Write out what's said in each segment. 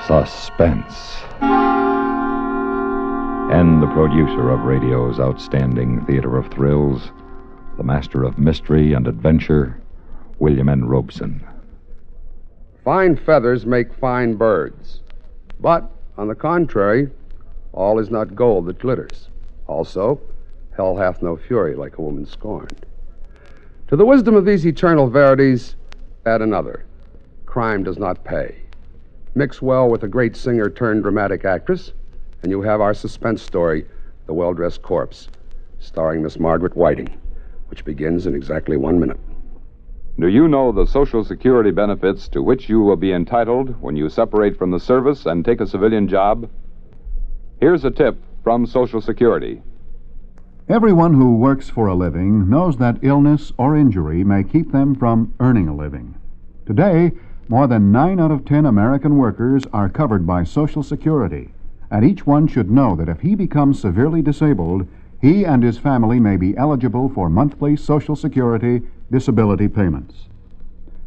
Suspense. And the producer of radio's outstanding theater of thrills, the master of mystery and adventure, William N. Robeson. Fine feathers make fine birds. But, on the contrary, all is not gold that glitters. Also, hell hath no fury like a woman scorned. To the wisdom of these eternal verities, add another. Crime does not pay. Mix well with a great singer turned dramatic actress, and you have our suspense story, The Well-Dressed Corpse, starring Miss Margaret Whiting, which begins in exactly 1 minute. Do you know the Social Security benefits to which you will be entitled when you separate from the service and take a civilian job? Here's a tip from Social Security. Everyone who works for a living knows that illness or injury may keep them from earning a living. Today, more than 9 out of 10 American workers are covered by Social Security, and each one should know that if he becomes severely disabled, he and his family may be eligible for monthly Social Security disability payments.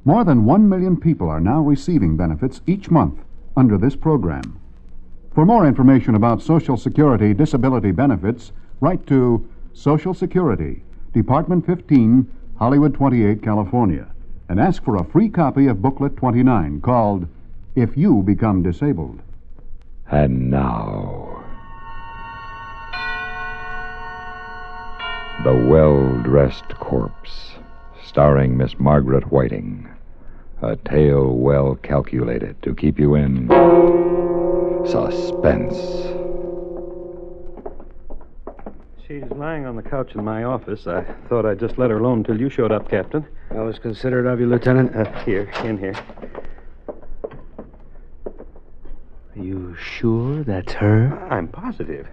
More than 1 million people are now receiving benefits each month under this program. For more information about Social Security disability benefits, write to Social Security, Department 15, Hollywood 28, California, and ask for a free copy of Booklet 29 called If You Become Disabled. And now, The Well-Dressed Corpse, starring Miss Margaret Whiting. A tale well calculated to keep you in suspense. She's lying on the couch in my office. I thought I'd just let her alone until you showed up, Captain. That was considerate of you, Lieutenant. Here, in here. Are you sure that's her? I'm positive.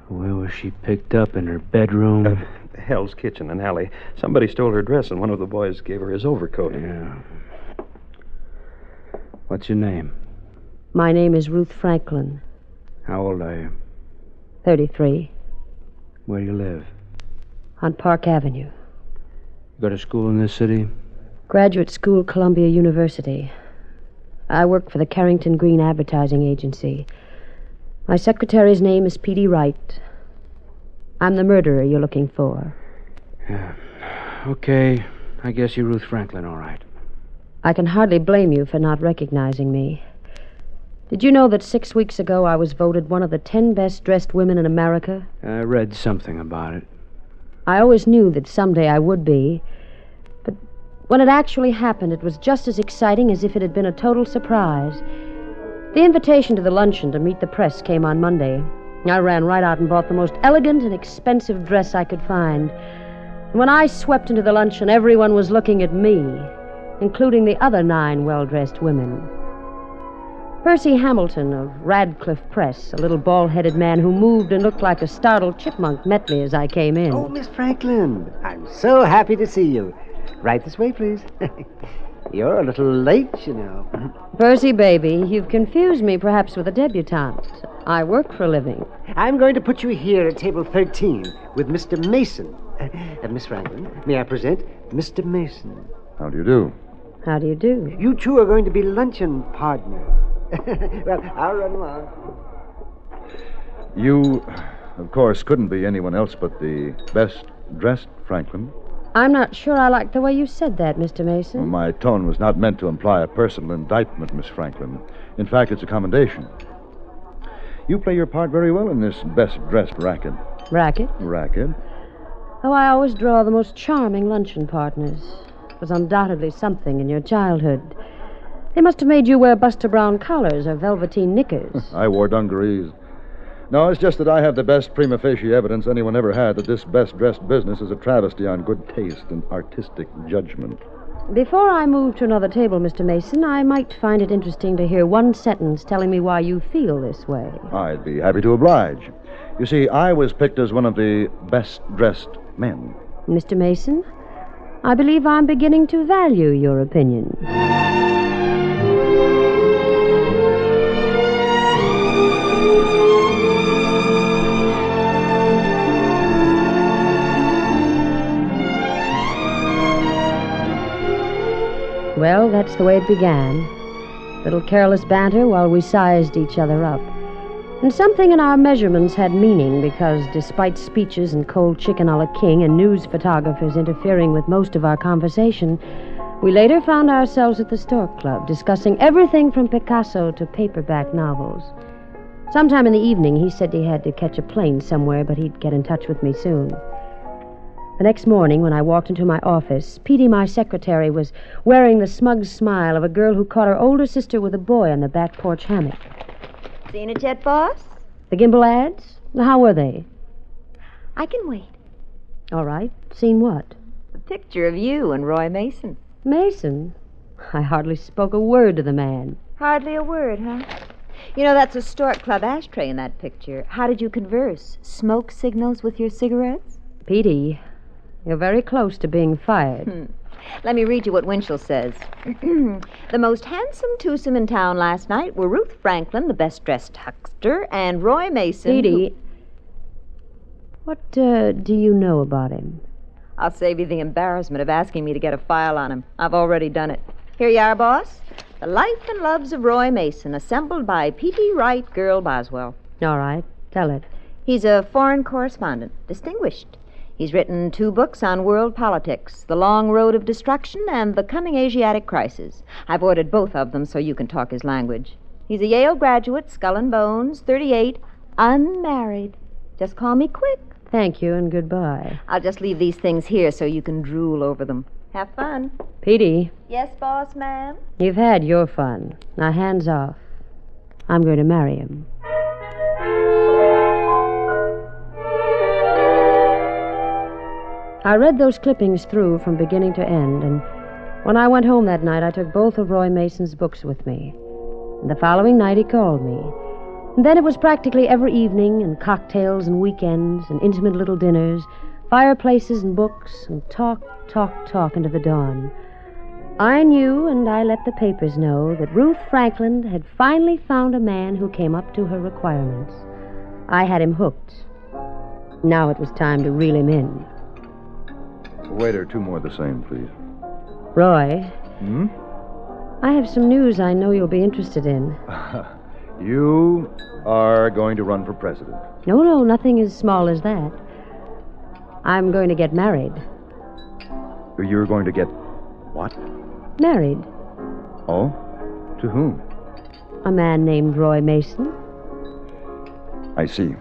Where was she picked up? In her bedroom? Hell's Kitchen and Alley. Somebody stole her dress, and one of the boys gave her his overcoat. Yeah. What's your name? My name is Ruth Franklin. How old are you? 33. Where do you live? On Park Avenue. Go to school in this city? Graduate school, Columbia University. I work for the Carrington Green Advertising Agency. My secretary's name is P.D. Wright. I'm the murderer you're looking for. Yeah. Okay. I guess you're Ruth Franklin, all right. I can hardly blame you for not recognizing me. Did you know that 6 weeks ago I was voted one of the 10 best-dressed women in America? I read something about it. I always knew that someday I would be. But when it actually happened, it was just as exciting as if it had been a total surprise. The invitation to the luncheon to meet the press came on Monday. I ran right out and bought the most elegant and expensive dress I could find. And when I swept into the luncheon, everyone was looking at me, including the other 9 well-dressed women. Percy Hamilton of Radcliffe Press, a little bald-headed man who moved and looked like a startled chipmunk, met me as I came in. Oh, Miss Franklin, I'm so happy to see you. Right this way, please. You're a little late, you know. Percy, baby, you've confused me perhaps with a debutante. I work for a living. I'm going to put you here at table 13 with Mr. Mason. Miss Franklin, may I present Mr. Mason? How do you do? How do you do? You two are going to be luncheon partners. Well, I'll run along. You, of course, couldn't be anyone else but the best-dressed Franklin. I'm not sure I like the way you said that, Mr. Mason. Well, my tone was not meant to imply a personal indictment, Miss Franklin. In fact, it's a commendation. You play your part very well in this best-dressed racket. Racket? Racket? Oh, I always draw the most charming luncheon partners. It was undoubtedly something in your childhood. They must have made you wear Buster Brown collars or velveteen knickers. I wore dungarees. No, it's just that I have the best prima facie evidence anyone ever had that this best-dressed business is a travesty on good taste and artistic judgment. Before I move to another table, Mr. Mason, I might find it interesting to hear one sentence telling me why you feel this way. I'd be happy to oblige. You see, I was picked as one of the best-dressed men. Mr. Mason, I believe I'm beginning to value your opinion. Well, that's the way it began. little careless banter while we sized each other up. And something in our measurements had meaning because, despite speeches and cold chicken a la king and news photographers interfering with most of our conversation, we later found ourselves at the Stork Club discussing everything from Picasso to paperback novels. Sometime in the evening, he said he had to catch a plane somewhere, but he'd get in touch with me soon. The next morning, when I walked into my office, Petey, my secretary, was wearing the smug smile of a girl who caught her older sister with a boy on the back porch hammock. Seen it yet, boss? The Gimbal ads? How were they? I can wait. All right. Seen what? A picture of you and Roy Mason. Mason? I hardly spoke a word to the man. Hardly a word, huh? You know, that's a Stork Club ashtray in that picture. How did you converse? Smoke signals with your cigarettes? Petey, you're very close to being fired. Let me read you what Winchell says. The most handsome twosome in town last night were Ruth Franklin, the best-dressed huckster, and Roy Mason. Petey, what do you know about him? I'll save you the embarrassment of asking me to get a file on him. I've already done it. Here you are, boss. The Life and Loves of Roy Mason, assembled by P.T. Wright, Girl Boswell. All right, tell it. He's a foreign correspondent, distinguished. He's written 2 books on world politics, The Long Road of Destruction and The Coming Asiatic Crisis. I've ordered both of them so you can talk his language. He's a Yale graduate, skull and bones, 38, unmarried. Just call me quick. Thank you and goodbye. I'll just leave these things here so you can drool over them. Have fun. Petey. Yes, boss, ma'am? You've had your fun. Now, hands off. I'm going to marry him. I read those clippings through from beginning to end, and when I went home that night, I took both of Roy Mason's books with me. And the following night, he called me. And then it was practically every evening, and cocktails and weekends, and intimate little dinners, fireplaces and books, and talk into the dawn. I knew, and I let the papers know, that Ruth Franklin had finally found a man who came up to her requirements. I had him hooked. Now it was time to reel him in. Waiter, 2 more of the same, please. Roy. Hmm? I have some news I know you'll be interested in. You are going to run for president. No, nothing as small as that. I'm going to get married. You're going to get what? Married. Oh? To whom? A man named Roy Mason. I see.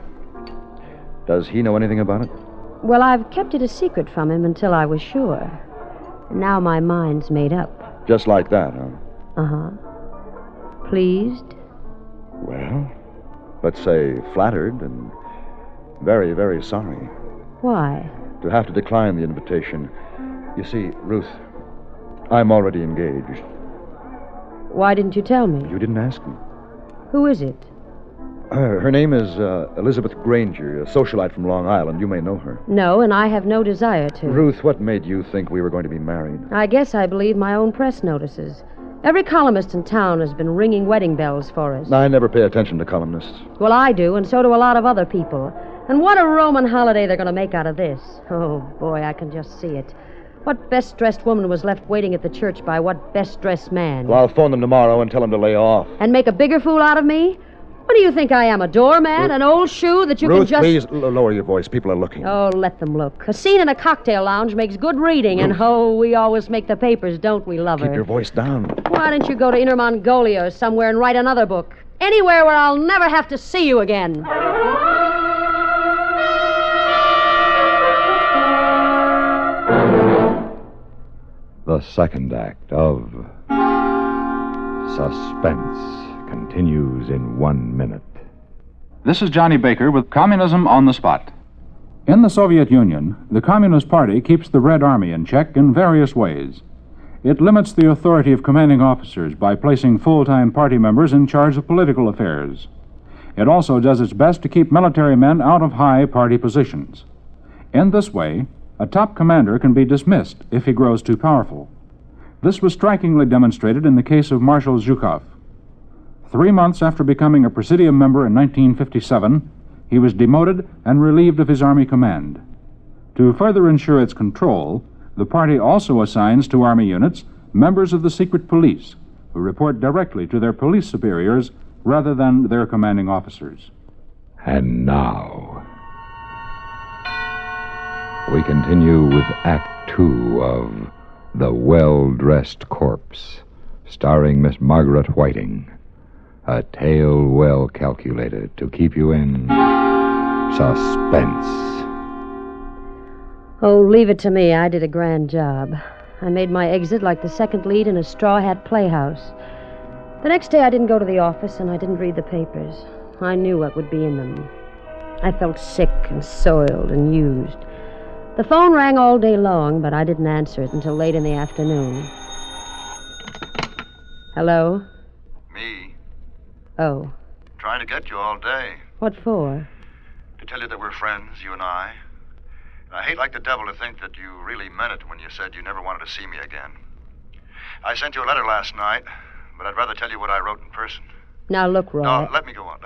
Does he know anything about it? Well, I've kept it a secret from him until I was sure. Now my mind's made up. Just like that, huh? Uh-huh. Pleased? Well, let's say flattered and very, very sorry. Why? To have to decline the invitation. You see, Ruth, I'm already engaged. Why didn't you tell me? You didn't ask me. Who is it? Her name is Elizabeth Granger, a socialite from Long Island. You may know her. No, and I have no desire to. Ruth, what made you think we were going to be married? I guess I believe my own press notices. Every columnist in town has been ringing wedding bells for us. I never pay attention to columnists. Well, I do, and so do a lot of other people. And what a Roman holiday they're going to make out of this. Oh, boy, I can just see it. What best-dressed woman was left waiting at the church by what best-dressed man? Well, I'll phone them tomorrow and tell them to lay off. And make a bigger fool out of me? What do you think I am, a doormat, an old shoe that you Ruth, can just... please, lower your voice. People are looking. Oh, let them look. A scene in a cocktail lounge makes good reading, Ruth. and we always make the papers, don't we, lover? Keep your voice down. Why don't you go to Inner Mongolia or somewhere and write another book? Anywhere where I'll never have to see you again. The second act of Suspense continues in 1 minute. This is Johnny Baker with Communism on the Spot. In the Soviet Union, the Communist Party keeps the Red Army in check in various ways. It limits the authority of commanding officers by placing full-time party members in charge of political affairs. It also does its best to keep military men out of high party positions. In this way, a top commander can be dismissed if he grows too powerful. This was strikingly demonstrated in the case of Marshal Zhukov. 3 months after becoming a Presidium member in 1957, he was demoted and relieved of his Army command. To further ensure its control, the party also assigns to Army units members of the secret police, who report directly to their police superiors rather than their commanding officers. And now, we continue with Act 2 of The Well-Dressed Corpse, starring Miss Margaret Whiting. A tale well calculated to keep you in suspense. Oh, leave it to me. I did a grand job. I made my exit like the second lead in a straw hat playhouse. The next day I didn't go to the office and I didn't read the papers. I knew what would be in them. I felt sick and soiled and used. The phone rang all day long, but I didn't answer it until late in the afternoon. Hello? Me? Oh. Trying to get you all day. What for? To tell you that we're friends, you and I. And I hate like the devil to think that you really meant it when you said you never wanted to see me again. I sent you a letter last night, but I'd rather tell you what I wrote in person. Now, look, Roy. No, let me go on.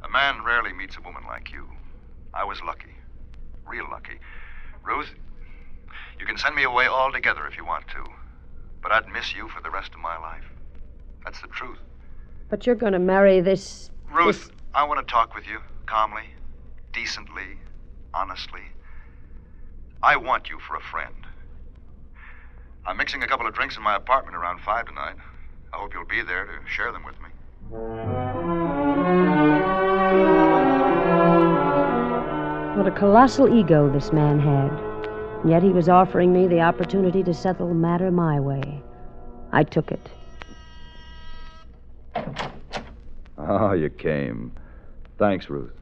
A man rarely meets a woman like you. I was lucky. Real lucky. Ruth, you can send me away altogether if you want to. But I'd miss you for the rest of my life. That's the truth. But you're going to marry this... Ruth, I want to talk with you calmly, decently, honestly. I want you for a friend. I'm mixing a couple of drinks in my apartment around 5 tonight. I hope you'll be there to share them with me. What a colossal ego this man had. And yet he was offering me the opportunity to settle the matter my way. I took it. Oh, you came. Thanks, Ruth.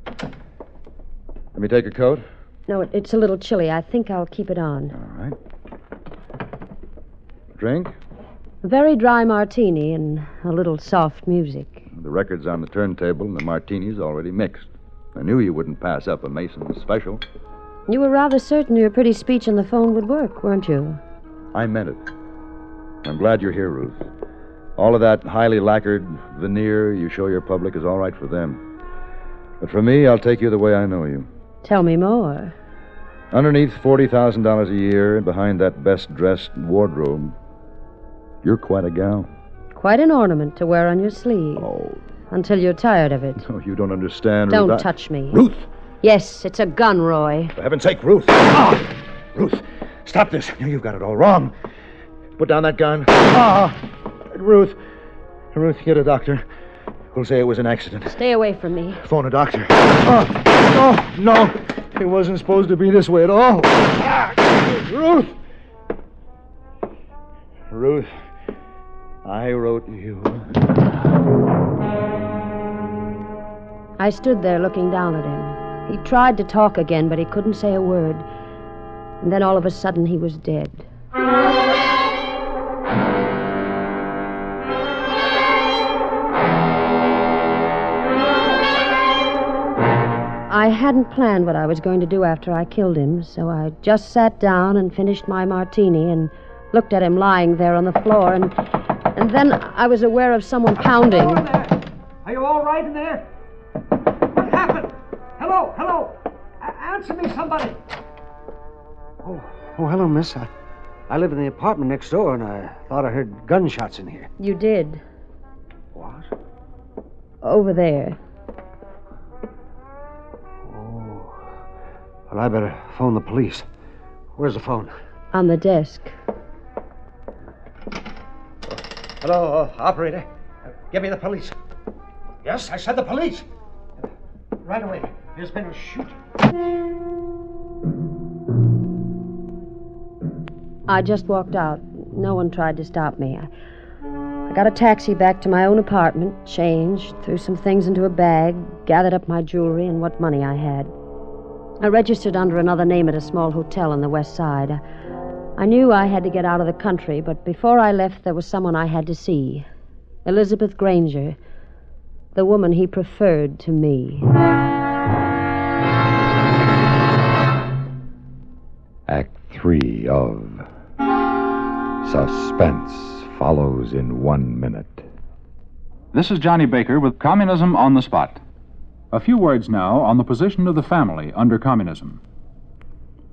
Let me take your coat? No, it's a little chilly. I think I'll keep it on. All right. Drink? A very dry martini and a little soft music. The record's on the turntable and the martini's already mixed. I knew you wouldn't pass up a Mason special. You were rather certain your pretty speech on the phone would work, weren't you? I meant it. I'm glad you're here, Ruth. All of that highly lacquered veneer you show your public is all right for them. But for me, I'll take you the way I know you. Tell me more. Underneath $40,000 a year and behind that best-dressed wardrobe, you're quite a gal. Quite an ornament to wear on your sleeve. Oh. Until you're tired of it. Oh, you don't understand, Don't Ruth. touch me. Ruth! Yes, it's a gun, Roy. For heaven's sake, Ruth. Ah! Ruth, stop this. You've got it all wrong. Put down that gun. Ah! Ruth, get a doctor. We'll say it was an accident. Stay away from me. Phone a doctor. Oh, no. It wasn't supposed to be this way at all. Ruth! Ruth, I wrote you. I stood there looking down at him. He tried to talk again, but he couldn't say a word. And then all of a sudden he was dead. I hadn't planned what I was going to do after I killed him, so I just sat down and finished my martini and looked at him lying there on the floor, and then I was aware of someone pounding. Hello in there. Are you all right in there? What happened? Hello. Answer me, somebody. Oh, hello, miss. I live in the apartment next door, and I thought I heard gunshots in here. You did. What? Over there. Oh. Well, I better phone the police. Where's the phone? On the desk. Hello, operator. Give me the police. Yes, I said the police. Right away. There's been a shooting. I just walked out. No one tried to stop me. I got a taxi back to my own apartment, changed, threw some things into a bag, gathered up my jewelry and what money I had. I registered under another name at a small hotel on the west side. I knew I had to get out of the country, but before I left, there was someone I had to see. Elizabeth Granger, the woman he preferred to me. Act 3 of Suspense follows in 1 minute. This is Johnny Baker with Communism on the Spot. A few words now on the position of the family under communism.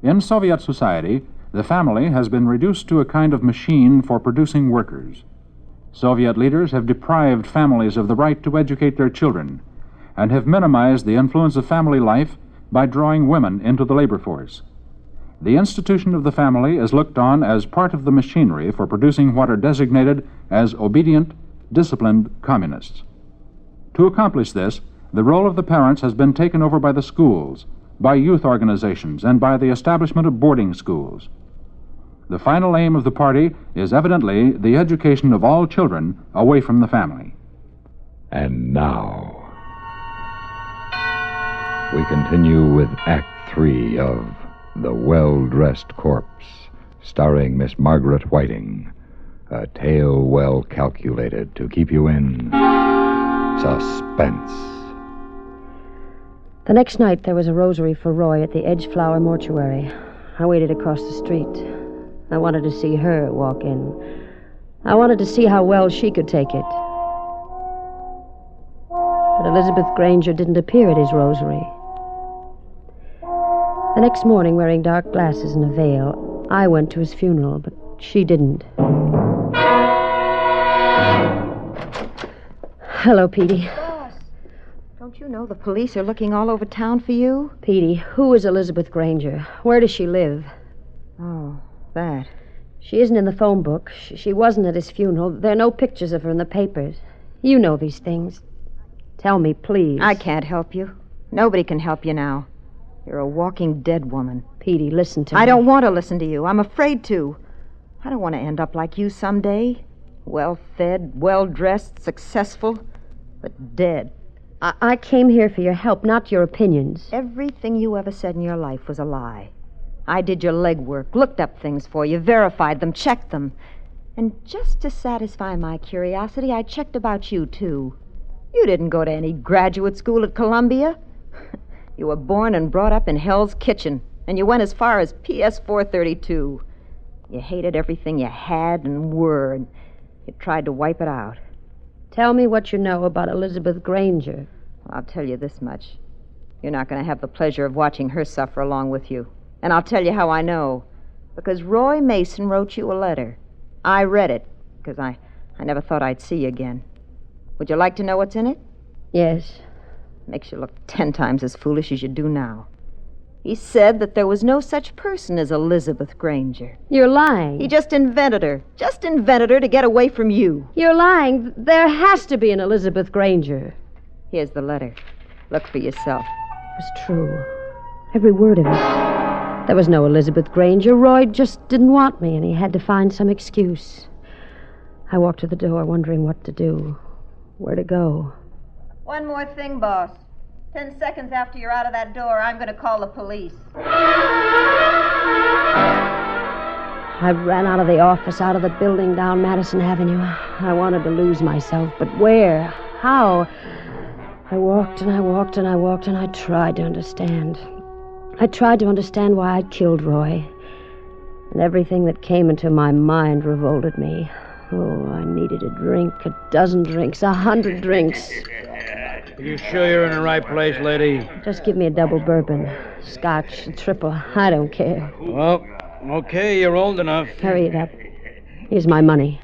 In Soviet society, the family has been reduced to a kind of machine for producing workers. Soviet leaders have deprived families of the right to educate their children and have minimized the influence of family life by drawing women into the labor force. The institution of the family is looked on as part of the machinery for producing what are designated as obedient, disciplined communists. To accomplish this, the role of the parents has been taken over by the schools, by youth organizations, and by the establishment of boarding schools. The final aim of the party is evidently the education of all children away from the family. And now, we continue with Act 3 of The Well-Dressed Corpse, starring Miss Margaret Whiting, a tale well calculated to keep you in suspense. The next night, there was a rosary for Roy at the Edgeflower Mortuary. I waited across the street. I wanted to see her walk in. I wanted to see how well she could take it. But Elizabeth Granger didn't appear at his rosary. The next morning, wearing dark glasses and a veil, I went to his funeral, but she didn't. Hello, Petey. Boss, don't you know the police are looking all over town for you? Petey, who is Elizabeth Granger? Where does she live? Oh, that. She isn't in the phone book. She wasn't at his funeral. There are no pictures of her in the papers. You know these things. Tell me, please. I can't help you. Nobody can help you now. You're a walking dead woman. Petey, listen to me. I don't want to listen to you. I'm afraid to. I don't want to end up like you someday. Well-fed, well-dressed, successful, but dead. I came here for your help, not your opinions. Everything you ever said in your life was a lie. I did your legwork, looked up things for you, verified them, checked them. And just to satisfy my curiosity, I checked about you, too. You didn't go to any graduate school at Columbia. You were born and brought up in Hell's Kitchen, and you went as far as PS 432. You hated everything you had and were, and you tried to wipe it out. Tell me what you know about Elizabeth Granger. I'll tell you this much. You're not going to have the pleasure of watching her suffer along with you. And I'll tell you how I know. Because Roy Mason wrote you a letter. I read it, because I never thought I'd see you again. Would you like to know what's in it? Yes. Makes you look 10 times as foolish as you do now. He said that there was no such person as Elizabeth Granger. You're lying. He just invented her. Just invented her to get away from you. You're lying. There has to be an Elizabeth Granger. Here's the letter. Look for yourself. It was true. Every word of it. There was no Elizabeth Granger. Roy just didn't want me, and he had to find some excuse. I walked to the door, wondering what to do. Where to go. One more thing, boss. 10 seconds after you're out of that door, I'm going to call the police. I ran out of the office, out of the building down Madison Avenue. I wanted to lose myself, but where? How? I walked and I walked and I walked, and I tried to understand. I tried to understand why I'd killed Roy. And everything that came into my mind revolted me. Oh, I needed a drink, a dozen drinks, 100 drinks. Are you sure you're in the right place, lady? Just give me a double bourbon. Scotch, a triple. I don't care. Well, okay, you're old enough. Hurry it up. Here's my money.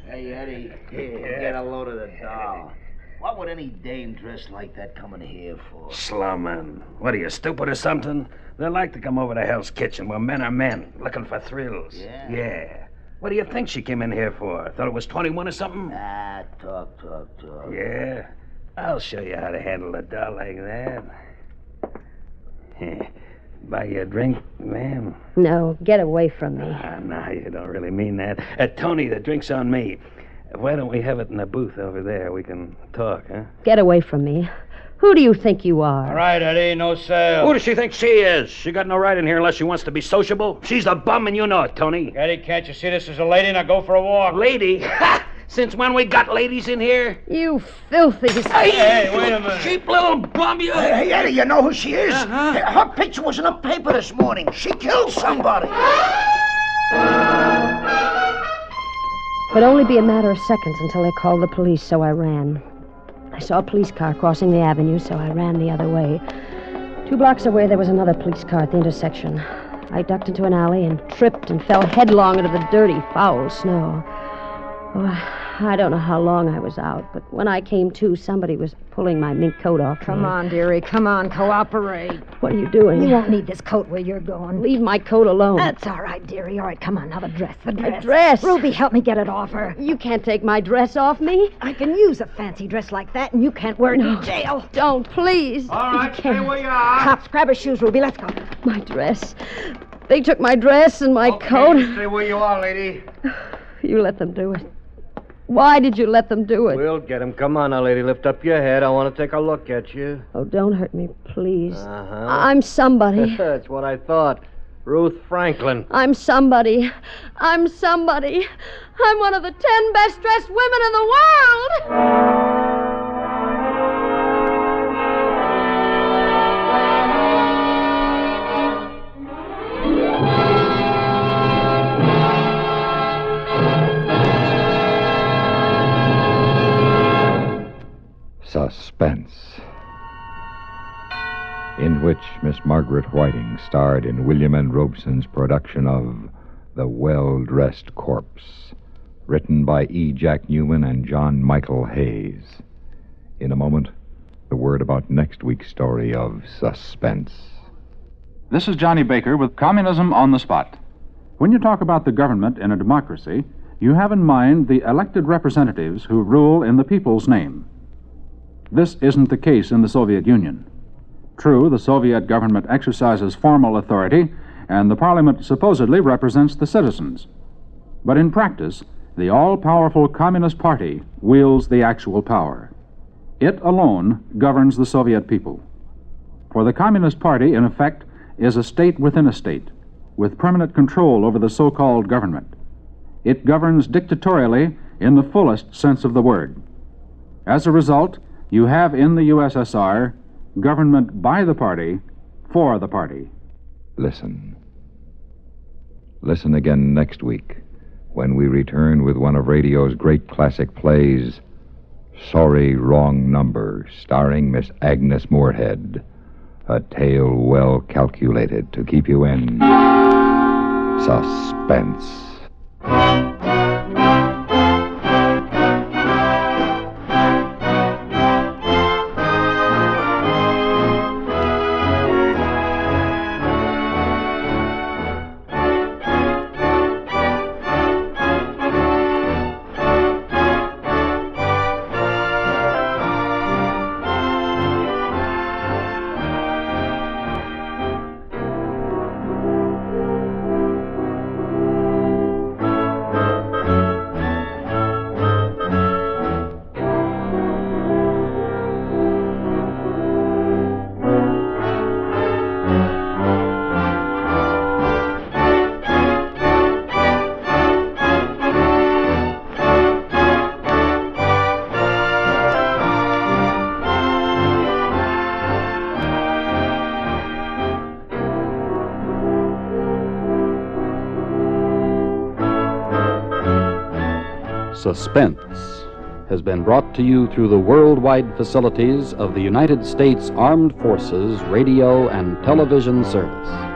Hey, Eddie, get a load of the doll. What would any dame dressed like that come in here for? Slummin'. What are you, stupid or something? They like to come over to Hell's Kitchen where men are men, looking for thrills. Yeah. What do you think she came in here for? Thought it was 21 or something? Talk. Yeah? I'll show you how to handle a doll like that. Buy you a drink, ma'am? No, get away from me. No, you don't really mean that. Tony, the drink's on me. Why don't we have it in the booth over there? We can talk, huh? Get away from me. Who do you think you are? All right, Eddie, no sale. Who does she think she is? She got no right in here unless she wants to be sociable. She's a bum, and you know it, Tony. Eddie, can't you see this is a lady? Now go for a walk. Lady? Ha! Since when we got ladies in here? You filthy... Hey, wait a minute. Cheap little bum, you... Hey, Eddie, you know who she is? Her picture was in the paper this morning. She killed somebody. It would only be a matter of seconds until they called the police, so I ran. I saw a police car crossing the avenue, so I ran the other way. 2 blocks away, there was another police car at the intersection. I ducked into an alley and tripped and fell headlong into the dirty, foul snow. Oh, I don't know how long I was out, but when I came to, somebody was pulling my mink coat off. Come on, dearie. Come on. Cooperate. What are you doing? You won't need this coat where you're going. Leave my coat alone. That's all right, dearie. All right, come on. Now the dress. My dress? Ruby, help me get it off her. You can't take my dress off me. I can use a fancy dress like that, and you can't wear it in jail. Don't, please. All right, stay where you are. Cops, grab her shoes, Ruby. Let's go. My dress. They took my dress and my coat. Stay where you are, lady. You let them do it. Why did you let them do it? We'll get him. Come on now, lady. Lift up your head. I want to take a look at you. Oh, don't hurt me, please. Uh-huh. I'm somebody. That's what I thought. Ruth Franklin. I'm somebody. I'm somebody. I'm one of the 10 best-dressed women in the world. Suspense, in which Miss Margaret Whiting starred in William N. Robeson's production of The Well-Dressed Corpse, written by E. Jack Newman and John Michael Hayes. In a moment, a word about next week's story of Suspense. This is Johnny Baker with Communism on the Spot. When you talk about the government in a democracy, you have in mind the elected representatives who rule in the people's name. This isn't the case in the Soviet Union. True, the Soviet government exercises formal authority, and the parliament supposedly represents the citizens. But in practice, the all-powerful Communist Party wields the actual power. It alone governs the Soviet people. For the Communist Party, in effect, is a state within a state, with permanent control over the so-called government. It governs dictatorially in the fullest sense of the word. As a result, you have in the USSR government by the party, for the party. Listen. Listen again next week when we return with one of radio's great classic plays, Sorry, Wrong Number, starring Miss Agnes Moorehead. A tale well calculated to keep you in suspense. Suspense has been brought to you through the worldwide facilities of the United States Armed Forces Radio and Television Service.